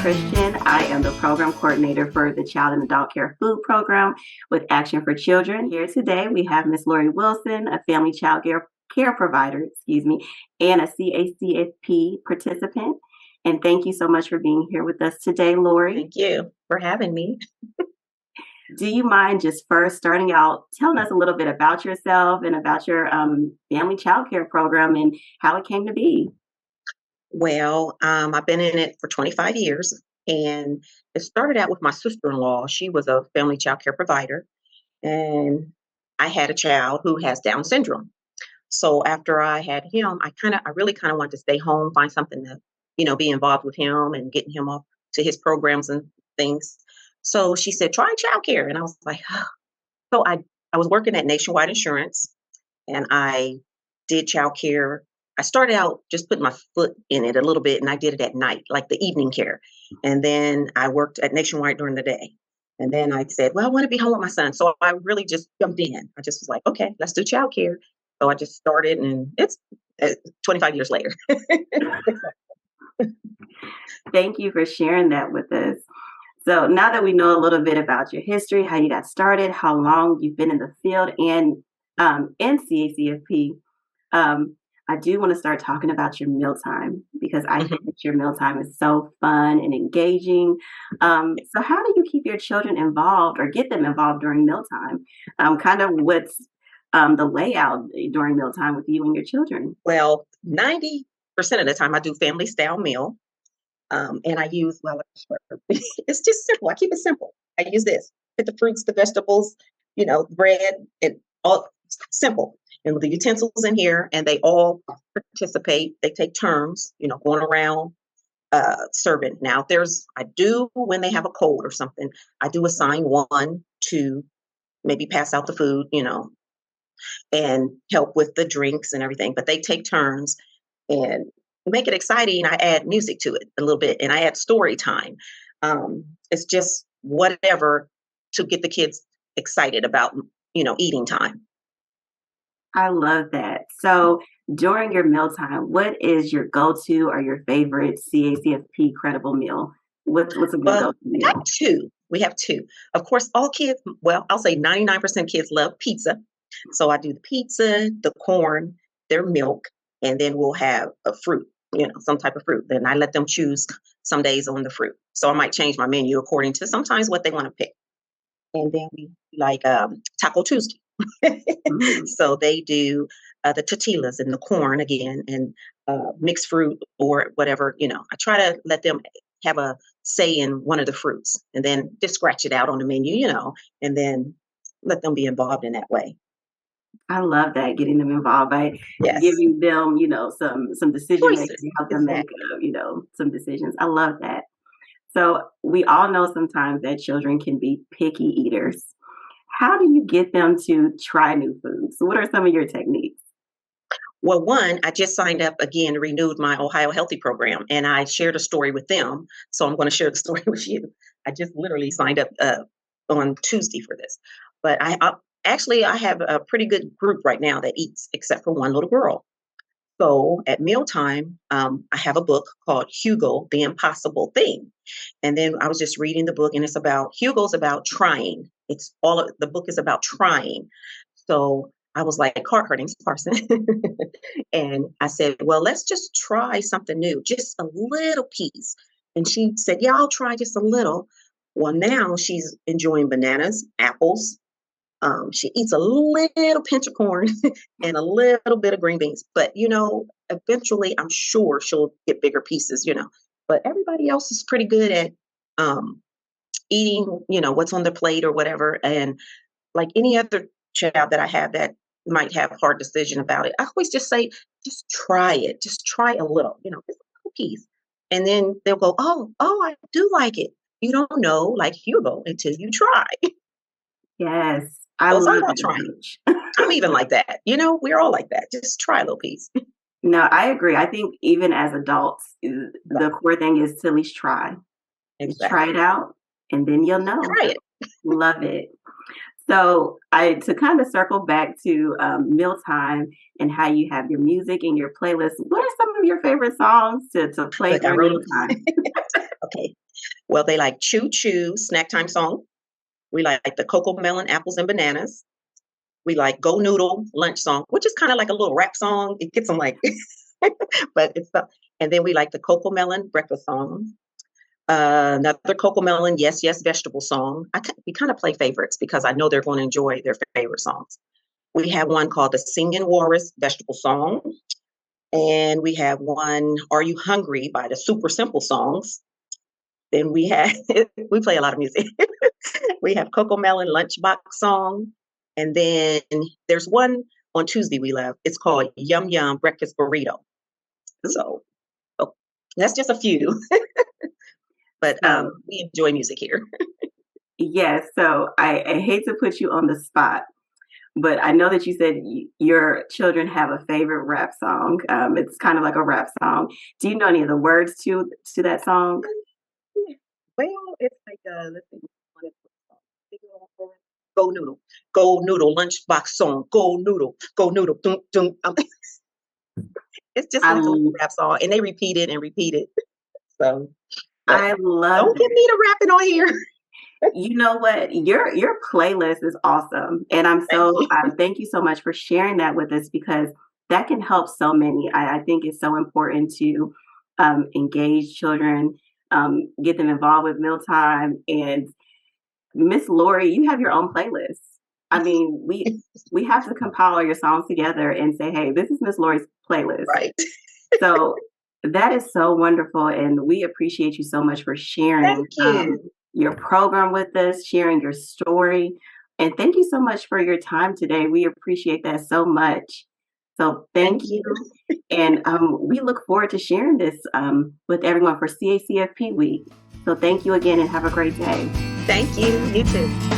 Christian. I am the program coordinator for the Child and Adult Care Food Program with Action for Children. Here today, we have Miss Lori Wilson, a family child care provider, and a CACFP participant. And thank you so much for being here with us today, Lori. Thank you for having me. Do you mind just first starting out telling us a little bit about yourself and about your family child care program and how it came to be? Well, I've been in it for 25 years, and it started out with my sister-in-law. She was a family child care provider, and I had a child who has Down syndrome. So after I had him, I really kind of wanted to stay home, find something to, be involved with him and getting him off to his programs and things. So she said, try childcare. And I was like, oh. So I was working at Nationwide Insurance, and I did childcare. I started out just putting my foot in it a little bit, and I did it at night, like the evening care. And then I worked at Nationwide during the day. And then I said, well, I want to be home with my son. So I really just jumped in. I just was like, okay, let's do childcare. So I just started, and it's 25 years later. Thank you for sharing that with us. So now that we know a little bit about your history, how you got started, how long you've been in the field and in CACFP, I do want to start talking about your mealtime because I think that your mealtime is so fun and engaging. So how do you keep your children involved or get them involved during mealtime? Kind of what's the layout during mealtime with you and your children? Well, 90% of the time I do family style meal. And I use, it's just simple. I keep it simple. I use this, put the fruits, the vegetables, bread, and all simple. And with the utensils in here, and they all participate. They take turns, going around serving. Now, I do, when they have a cold or something, I do assign one to maybe pass out the food, and help with the drinks and everything. But they take turns and make it exciting. I add music to it a little bit, and I add story time. It's just whatever to get the kids excited about, eating time. I love that. So during your mealtime, what is your go-to or your favorite CACFP credible meal? What's a good go-to meal? We have two. Of course, all kids, I'll say 99% kids love pizza. So I do the pizza, the corn, their milk, and then we'll have a fruit, some type of fruit. Then I let them choose some days on the fruit. So I might change my menu according to sometimes what they want to pick. And then we like Taco Tuesday. So they do the tortillas and the corn again, and mixed fruit or whatever. I try to let them have a say in one of the fruits, and then just scratch it out on the menu, and then let them be involved in that way. I love that, getting them involved by Yes. giving them, some decision making, Choices. help them make, some decisions. I love that. So we all know sometimes that children can be picky eaters. How do you get them to try new foods? So what are some of your techniques? Well, one, I just signed up again, renewed my Ohio Healthy program, and I shared a story with them. So I'm going to share the story with you. I just literally signed up on Tuesday for this. But I have a pretty good group right now that eats, except for one little girl. So at mealtime, I have a book called Hugo, The Impossible Thing. And then I was just reading the book, and Hugo's about trying. The book is about trying. So I was like, Harding's Parson. And I said, well, let's just try something new, just a little piece. And she said, yeah, I'll try just a little. Well, now she's enjoying bananas, apples. She eats a little pinch of corn and a little bit of green beans. But, eventually I'm sure she'll get bigger pieces, But everybody else is pretty good at eating, what's on their plate or whatever. And like any other child that I have that might have a hard decision about it, I always just say, just try it. Just try a little, just a little piece. And then they'll go, oh, I do like it. You don't know, like Hugo, until you try. Yes, I So it's all love about that trying. approach. I'm even like that. We're all like that. Just try a little piece. No, I agree. I think even as adults, the core thing is to at least try. Just try Exactly. it out, and then you'll know. Try it. Love it. So to kind of circle back to mealtime and how you have your music and your playlist, what are some of your favorite songs to play Look, I during wrote mealtime? okay. Well, they like Choo Choo, Snack Time Song. We like the Cocoa Melon, Apples and Bananas. We like Go Noodle, Lunch Song, which is kind of like a little rap song. It gets them like, but it's and then we like the Cocoa Melon Breakfast Song. Another Cocoa Melon, Yes, Yes, Vegetable Song. We kind of play favorites because I know they're going to enjoy their favorite songs. We have one called the Singing Walrus Vegetable Song. And we have one, Are You Hungry by the Super Simple Songs. Then we have, we play a lot of music. We have Cocoa Melon Lunchbox Song. And then there's one on Tuesday we love. It's called Yum Yum Breakfast Burrito. So that's just a few. But So, we enjoy music here. yes, so I hate to put you on the spot, but I know that you said your children have a favorite rap song. It's kind of like a rap song. Do you know any of the words to that song? Well, it's like let's see. Go noodle, go noodle, lunchbox song, go noodle, dum, dum. It's just I like a little l- rap song, and they repeat it and repeat it. So, but I love don't get it. me to rapping on here. You know what? Your playlist is awesome, and Thank you. thank you so much for sharing that with us because that can help so many. I think it's so important to engage children, get them involved with mealtime. And Miss Lori, you have your own playlist. I mean, we have to compile all your songs together and say, hey, this is Miss Lori's playlist. Right. So that is so wonderful, and we appreciate you so much for sharing Thank you. your program with us, sharing your story, and thank you so much for your time today. We appreciate that so much. So thank Thank you, you. and we look forward to sharing this with everyone for CACFP Week. So thank you again, and have a great day. Thank you. You too.